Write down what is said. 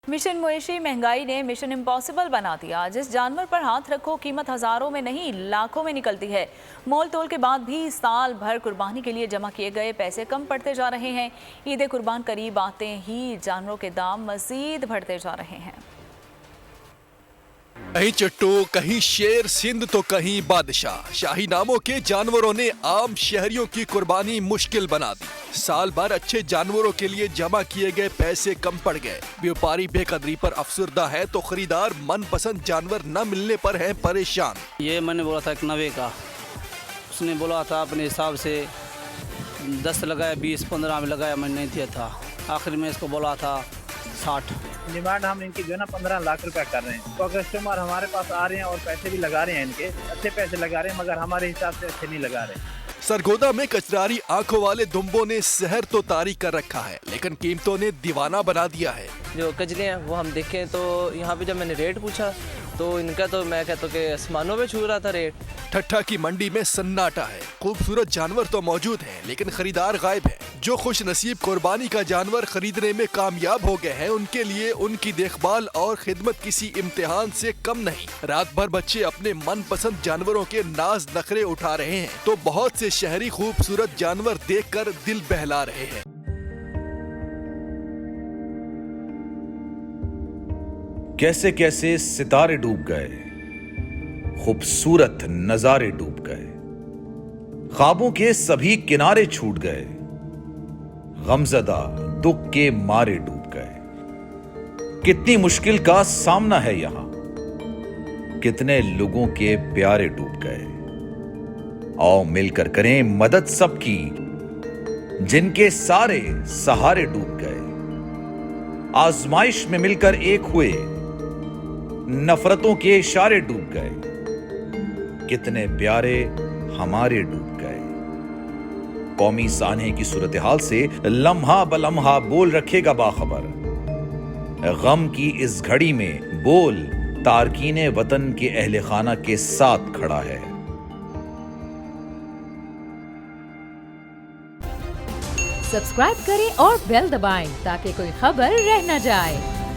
Mission मवेशी महंगाई ने मिशन इम्पॉसिबल बना दिया। जिस जानवर पर हाथ रखो कीमत हजारों में नहीं लाखों में निकलती है। मोल तोल के बाद भी साल भर कुर्बानी के लिए जमा किए गए पैसे कम पड़ते जा रहे हैं। ईद कुर्बान करीब आते ही जानवरों के दाम मजीद बढ़ते जा रहे हैं। कहीं चट्टू, कहीं शेर सिंध तो कहीं बादशाह, शाही नामों के जानवरों ने आम शहरियों की कुर्बानी मुश्किल बना दी। साल भर अच्छे जानवरों के लिए जमा किए गए पैसे कम पड़ गए। व्यापारी बेकदरी पर अफसरदा है तो खरीदार मनपसंद जानवर न मिलने पर है परेशान। ये मैंने बोला था एक 90 का, उसने बोला था अपने हिसाब से 10 लगाया, 20-15 में लगाया, मैंने नहीं दिया था। आखिर में इसको बोला था 60। डिमांड हम इनकी जो है ना 15 लाख रुपया कर रहे हैं। तो कस्टमर हमारे पास आ रहे हैं और पैसे भी लगा रहे हैं, इनके अच्छे पैसे लगा रहे हैं, मगर हमारे हिसाब से अच्छे नहीं लगा रहे। सरगोदा में कचरारी आंखों वाले दुम्बों ने शहर तो तारीख कर रखा है, लेकिन कीमतों ने दीवाना बना दिया है। जो कचरे हैं वो हम देखें तो यहाँ पे जब मैंने रेट पूछा तो इनका तो मैं कहता हूँ कि आसमानों पे छू रहा था रेट। ठट्ठा की मंडी में सन्नाटा है। खूबसूरत जानवर तो मौजूद हैं, लेकिन खरीदार गायब है। जो खुश नसीब कुर्बानी का जानवर खरीदने में कामयाब हो गए हैं, उनके लिए उनकी देखभाल और खिदमत किसी इम्तिहान से कम नहीं। रात भर बच्चे अपने मनपसंद जानवरों के नाज नखरे उठा रहे हैं, तो बहुत से शहरी खूबसूरत जानवर देखकर दिल बहला रहे हैं। कैसे कैसे सितारे डूब गए, खूबसूरत नजारे डूब गए, ख्वाबों के सभी किनारे छूट गए, गमजदा दुख के मारे डूब गए। कितनी मुश्किल का सामना है यहां, कितने लोगों के प्यारे डूब गए। आओ मिलकर करें मदद सबकी, जिनके सारे सहारे डूब गए। आजमाइश में मिलकर एक हुए, नफरतों के इशारे डूब गए। कितने प्यारे हमारे डूब गए। कौमी सानहे की सूरत हाल से लम्हा बलम्हा बोल रखेगा बाखबर। गम की इस घड़ी में बोल तारकीने वतन के अहले खाना के साथ खड़ा है। सब्सक्राइब करें और बेल दबाएं ताकि कोई खबर रह न जाए।